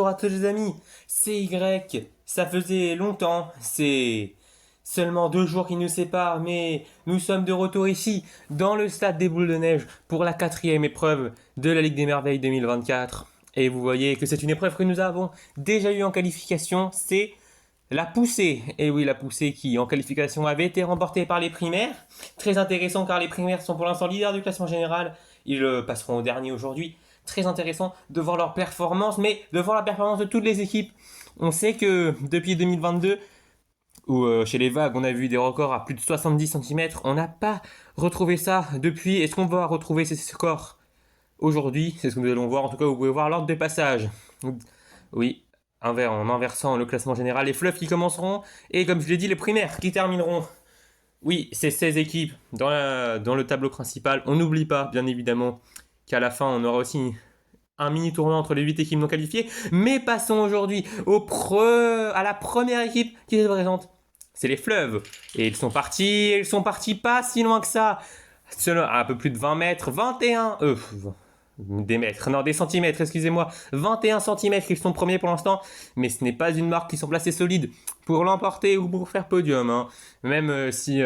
bonjour à tous les amis, c'est Y, ça faisait longtemps, c'est seulement 2 jours qui nous séparent, mais nous sommes de retour ici, dans le stade des boules de neige, pour la 4e épreuve de la Ligue des Merveilles 2024. Et vous voyez que c'est une épreuve que nous avons déjà eue en qualification, c'est la poussée. Et oui, la poussée qui en qualification avait été remportée par les primaires. Très intéressant car les primaires sont pour l'instant leaders du classement général, ils passeront au dernier aujourd'hui. Très intéressant de voir leur performance, mais de voir la performance de toutes les équipes. On sait que depuis 2022, où chez les vagues, on a vu des records à plus de 70 cm, on n'a pas retrouvé ça depuis. Est-ce qu'on va retrouver ces scores aujourd'hui? C'est ce que nous allons voir. En tout cas, vous pouvez voir l'ordre des passages. Oui, en inversant le classement général, les fleuves qui commenceront, et comme je l'ai dit, les primaires qui termineront. Oui, c'est 16 équipes dans le tableau principal. On n'oublie pas, bien évidemment, qu'à la fin, on aura aussi un mini tournoi entre les 8 équipes non qualifiées. Mais passons aujourd'hui à la première équipe qui se présente. C'est les fleuves. Et ils sont partis pas si loin que ça. À un peu plus de 20 mètres, 21, des mètres, non, des centimètres, excusez-moi, 21 centimètres, ils sont premiers pour l'instant, mais ce n'est pas une marque qui sont placés solides pour l'emporter ou pour faire podium, hein. Même si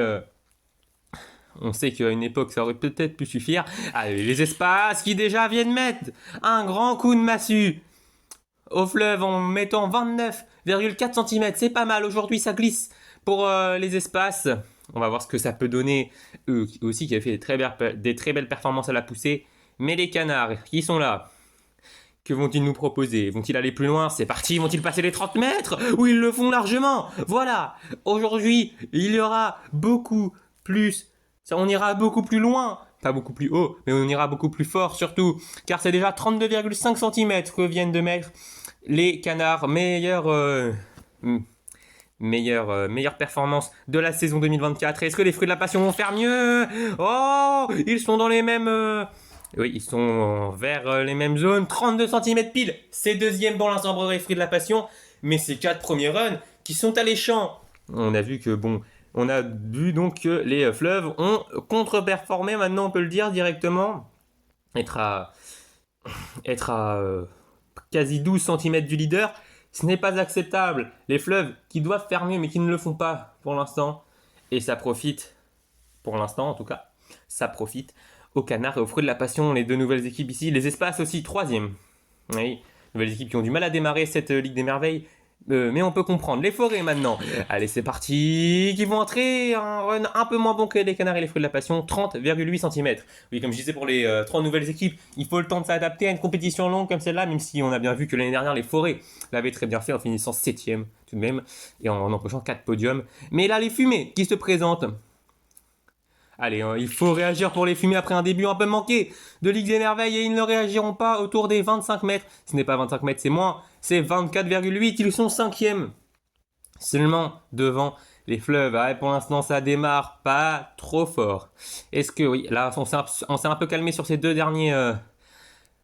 on sait qu'à une époque ça aurait peut-être pu suffire. Allez, les espaces qui déjà viennent mettre un grand coup de massue au fleuve en mettant 29,4 cm, c'est pas mal, aujourd'hui ça glisse pour les espaces. On va voir ce que ça peut donner, eux aussi qui avaient fait des très belles performances à la poussée. Mais les canards, qui sont là, que vont-ils nous proposer? Vont-ils aller plus loin? C'est parti, vont-ils passer les 30 mètres? Ou ils le font largement? Voilà, aujourd'hui, il y aura beaucoup plus, on ira beaucoup plus loin, pas beaucoup plus haut, mais on ira beaucoup plus fort surtout, car c'est déjà 32,5 cm que viennent de mettre les canards, meilleure performance de la saison 2024. Est-ce que les fruits de la passion vont faire mieux? Oh, ils sont dans les mêmes... Oui, ils sont vers les mêmes zones. 32 cm pile. C'est deuxième pour l'instant pour les fruits de la passion. Mais ces 4 premiers runs qui sont alléchants. On a vu donc que les fleuves ont contre-performé. Maintenant, on peut le dire directement. Être à quasi 12 cm du leader. Ce n'est pas acceptable. Les fleuves qui doivent faire mieux mais qui ne le font pas pour l'instant. Et ça profite, pour l'instant en tout cas, ça profite aux canards et aux fruits de la passion, les 2 nouvelles équipes ici. Les espaces aussi, 3e. Oui, nouvelles équipes qui ont du mal à démarrer cette Ligue des Merveilles. Mais on peut comprendre. Les forêts maintenant. Allez, c'est parti. Qui vont entrer un run un peu moins bon que les canards et les fruits de la passion. 30,8 cm. Oui, comme je disais pour les 3 nouvelles équipes, il faut le temps de s'adapter à une compétition longue comme celle-là, même si on a bien vu que l'année dernière, les forêts l'avaient très bien fait en finissant 7e tout de même et en empochant 4 podiums. Mais là, les fumées qui se présentent. Allez, il faut réagir pour les fumées après un début un peu manqué de Ligue des Merveilles et ils ne réagiront pas autour des 25 mètres. Ce n'est pas 25 mètres, c'est moins, c'est 24,8, ils sont 5e. Seulement devant les fleuves. Ah, pour l'instant, ça démarre pas trop fort. Est-ce que, oui, là, on s'est un peu calmé sur ces 2 derniers...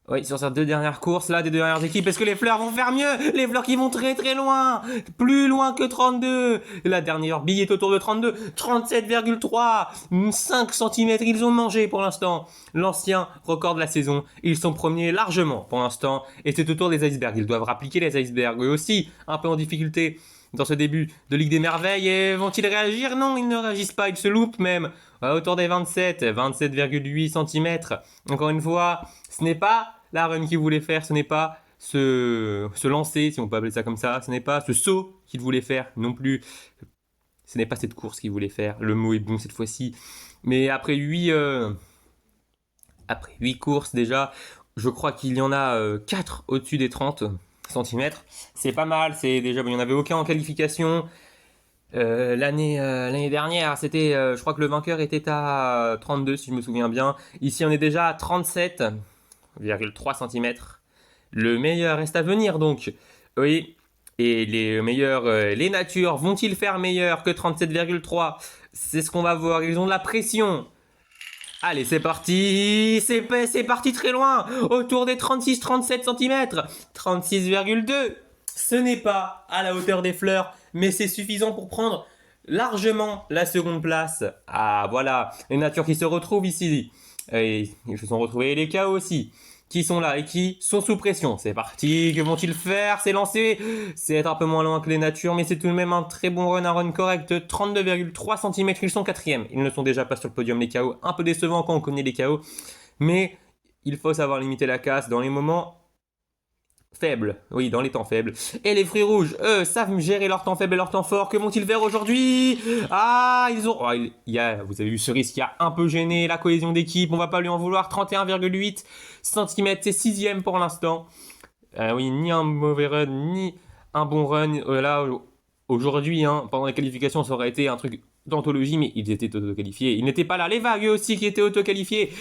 Oui, sur ces 2 dernières courses là, des 2 dernières équipes, est-ce que les fleurs vont faire mieux? Les fleurs qui vont très très loin, plus loin que 32. La dernière bille est autour de 32, 37,3, 5 cm, ils ont mangé pour l'instant l'ancien record de la saison. Ils sont premiers largement pour l'instant, et c'est autour des icebergs. Ils doivent rappliquer les icebergs, eux aussi, un peu en difficulté dans ce début de Ligue des Merveilles. Et vont-ils réagir? Non, ils ne réagissent pas, ils se loupent même. Autour des 27,8 cm. Encore une fois, ce n'est pas la run qu'il voulait faire, ce n'est pas se lancer, si on peut appeler ça comme ça, ce n'est pas ce saut qu'il voulait faire non plus. Ce n'est pas cette course qu'il voulait faire. Le mot est bon cette fois-ci. Mais après 8 courses déjà, je crois qu'il y en a 4 au-dessus des 30 cm. C'est pas mal, c'est déjà, il n'y en avait aucun en qualification. L'année dernière, c'était, je crois que le vainqueur était à 32 si je me souviens bien. Ici, on est déjà à 37,3 cm. Le meilleur reste à venir donc. Oui, et les meilleurs, les natures, vont-ils faire meilleur que 37,3? C'est ce qu'on va voir. Ils ont de la pression. Allez, c'est parti. C'est parti très loin. Autour des 36-37 cm. 36,2. Ce n'est pas à la hauteur des fleurs, mais c'est suffisant pour prendre largement la seconde place. Ah, voilà, les natures qui se retrouvent ici. Et ils se sont retrouvés, les chaos aussi, qui sont là et qui sont sous pression. C'est parti, que vont-ils faire? C'est lancé, c'est être un peu moins loin que les natures, mais c'est tout de même un très bon run, un run correct, 32,3 cm, ils sont quatrième. Ils ne sont déjà pas sur le podium les KO, un peu décevant quand on connaît les KO, mais il faut savoir limiter la casse dans les moments faibles, oui, dans les temps faibles. Et les fruits rouges, eux, savent gérer leur temps faible et leur temps fort. Que vont-ils faire aujourd'hui? Ah, ils ont... vous avez vu ce risque qui a un peu gêné la cohésion d'équipe, on va pas lui en vouloir. 31,8 cm, c'est sixième pour l'instant. Oui, ni un mauvais run, ni un bon run. Là, aujourd'hui, pendant les qualifications, ça aurait été un truc d'anthologie, mais ils étaient auto-qualifiés. Ils n'étaient pas là. Les vagues, eux aussi, qui étaient auto-qualifiés,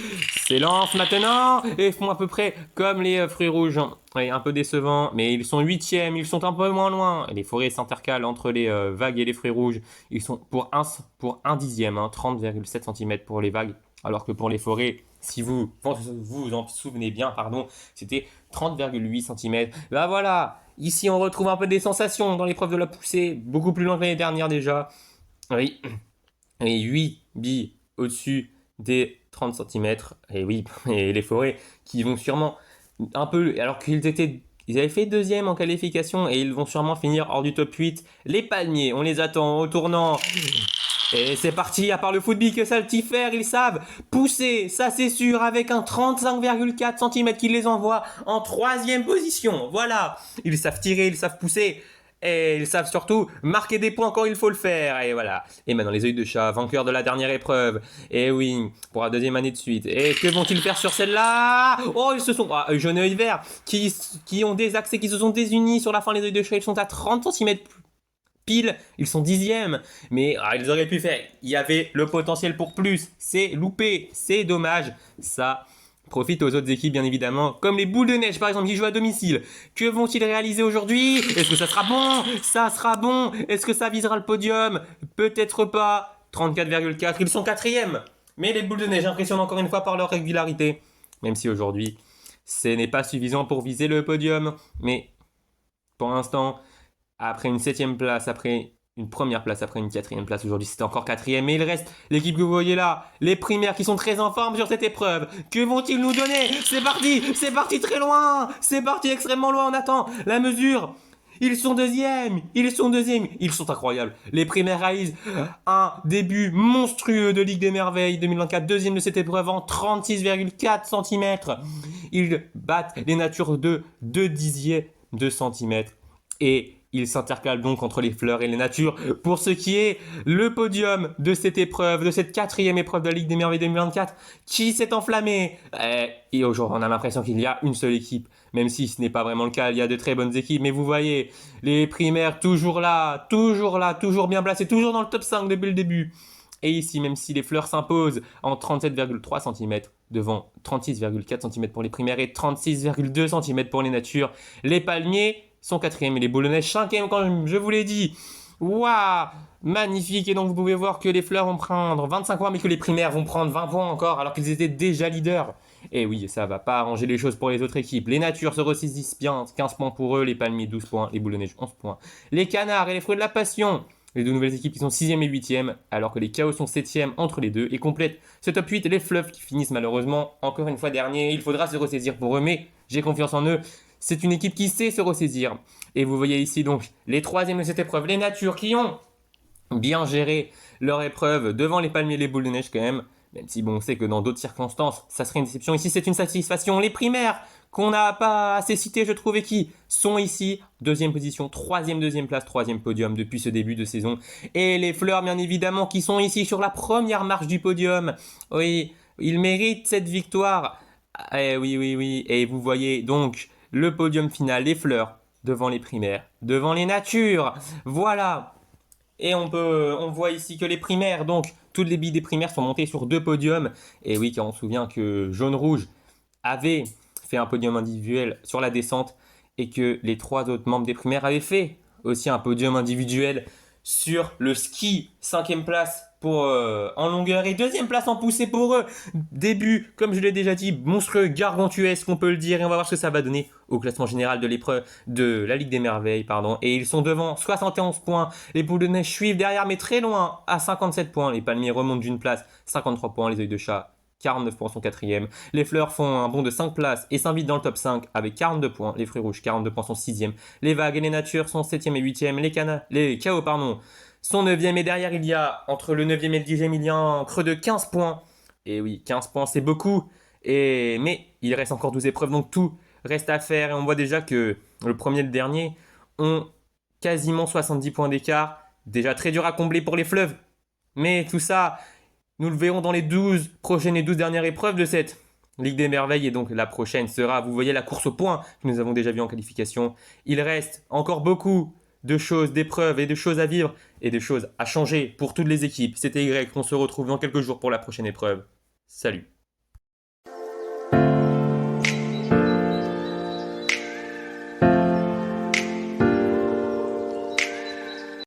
s'élancent maintenant et font à peu près comme les fruits rouges. Oui, un peu décevant, mais ils sont huitièmes, ils sont un peu moins loin. Et les forêts s'intercalent entre les vagues et les fruits rouges. Ils sont pour un dixième, 30,7 cm pour les vagues, alors que pour les forêts, si vous vous en souvenez bien, pardon, c'était 30,8 cm. Bah voilà, ici on retrouve un peu des sensations dans l'épreuve de la poussée, beaucoup plus loin que l'année dernière déjà. Oui, et 8 billes au-dessus des 30 cm. Et oui, et les forêts qui vont sûrement un peu, alors ils avaient fait deuxième en qualification et ils vont sûrement finir hors du top 8. Les palmiers, on les attend au tournant. Et c'est parti, à part le football que ça le faire, ils savent pousser, ça c'est sûr, avec un 35,4 cm qui les envoie en troisième position. Voilà, ils savent tirer, ils savent pousser. Et ils savent surtout marquer des points quand il faut le faire. Et voilà. Et maintenant, les œils de chat, vainqueurs de la dernière épreuve. Et oui, pour la deuxième année de suite. Et que vont-ils faire sur celle-là? Oh, ils se sont... jaune et œil vert, qui ont des axes et qui se sont désunis sur la fin. Les œils de chat, ils sont à 30 cm pile. Ils sont dixièmes. Mais ils auraient pu faire. Il y avait le potentiel pour plus. C'est loupé. C'est dommage. Ça... profite aux autres équipes bien évidemment, comme les boules de neige par exemple qui jouent à domicile. Que vont-ils réaliser aujourd'hui? Est-ce que ça sera bon? Ça sera bon. Est-ce que ça visera le podium? Peut-être pas. 34,4, ils sont quatrième. Mais les boules de neige impressionnent encore une fois par leur régularité. Même si aujourd'hui, ce n'est pas suffisant pour viser le podium. Mais pour l'instant, après une septième place, après une première place, après une quatrième place, aujourd'hui c'était encore quatrième, mais il reste l'équipe que vous voyez là, les primaires qui sont très en forme sur cette épreuve. Que vont-ils nous donner? C'est parti très loin, c'est parti extrêmement loin, on attend la mesure. Ils sont deuxièmes, ils sont incroyables. Les primaires réalisent un début monstrueux de Ligue des Merveilles 2024, deuxième de cette épreuve en 36,4 cm. Ils battent les natures de 2 dixièmes de centimètre et ils s'intercalent donc entre les fleurs et les natures pour ce qui est le podium de cette épreuve, de cette quatrième épreuve de la Ligue des Merveilles 2024 qui s'est enflammée. Et aujourd'hui, on a l'impression qu'il y a une seule équipe, même si ce n'est pas vraiment le cas, il y a de très bonnes équipes. Mais vous voyez, les primaires toujours là, toujours bien placés, toujours dans le top 5 depuis le début. Et ici, même si les fleurs s'imposent en 37,3 cm devant 36,4 cm pour les primaires et 36,2 cm pour les natures, les palmiers sont quatrième et les boules de neige cinquième, comme je vous l'ai dit. Waouh, magnifique. Et donc vous pouvez voir que les fleurs vont prendre 25 points, mais que les primaires vont prendre 20 points encore, alors qu'ils étaient déjà leaders. Et oui, ça va pas arranger les choses pour les autres équipes. Les natures se ressaisissent bien, 15 points pour eux, les palmiers 12 points, les boules de neige 11 points. Les canards et les fruits de la passion, les deux nouvelles équipes qui sont 6e et 8e, alors que les chaos sont 7e entre les deux, et complètent ce top 8, les fleuves qui finissent malheureusement encore une fois dernier. Il faudra se ressaisir pour eux, mais j'ai confiance en eux. C'est une équipe qui sait se ressaisir. Et vous voyez ici donc les troisièmes de cette épreuve, les natures qui ont bien géré leur épreuve devant les palmiers et les boules de neige quand même. Même si bon, on sait que dans d'autres circonstances, ça serait une déception. Ici, c'est une satisfaction. Les primaires, qu'on n'a pas assez cités, je trouve, et qui sont ici, deuxième position, deuxième place, troisième podium depuis ce début de saison. Et les fleurs, bien évidemment, qui sont ici sur la première marche du podium. Oui, ils méritent cette victoire. Oui. Et vous voyez donc le podium final, les fleurs, devant les primaires, devant les natures. Voilà. Et on voit ici que les primaires, donc toutes les billes des primaires sont montées sur 2 podiums. Et oui, car on se souvient que Jaune-Rouge avait fait un podium individuel sur la descente et que les 3 autres membres des primaires avaient fait aussi un podium individuel sur le ski, 5e place pour, en longueur et 2e place en poussée pour eux. Début, comme je l'ai déjà dit, monstrueux, gargantuesque, on peut le dire, et on va voir ce que ça va donner au classement général de l'épreuve de la Ligue des Merveilles, pardon. Et ils sont devant, 71 points. Les boules de neige suivent derrière, mais très loin, à 57 points. Les palmiers remontent d'une place, 53 points. Les œils de chat 49 points sont quatrième. Les Fleurs font un bond de 5 places et s'invitent dans le top 5 avec 42 points. Les Fruits Rouges, 42 points, sont sixième. Les Vagues et les Natures sont 7e et 8e. Les Chaos, sont 9e. Et derrière, il y a, entre le 9e et le 10e, il y a un creux de 15 points. Et oui, 15 points, c'est beaucoup. Mais il reste encore 12 épreuves, donc tout reste à faire. Et on voit déjà que le premier et le dernier ont quasiment 70 points d'écart. Déjà très dur à combler pour les Fleuves. Mais tout ça, nous le verrons dans les 12 prochaines et 12 dernières épreuves de cette Ligue des Merveilles. Et donc la prochaine sera, vous voyez, la course au point que nous avons déjà vu en qualification. Il reste encore beaucoup de choses, d'épreuves et de choses à vivre et de choses à changer pour toutes les équipes. C'était Y, on se retrouve dans quelques jours pour la prochaine épreuve. Salut!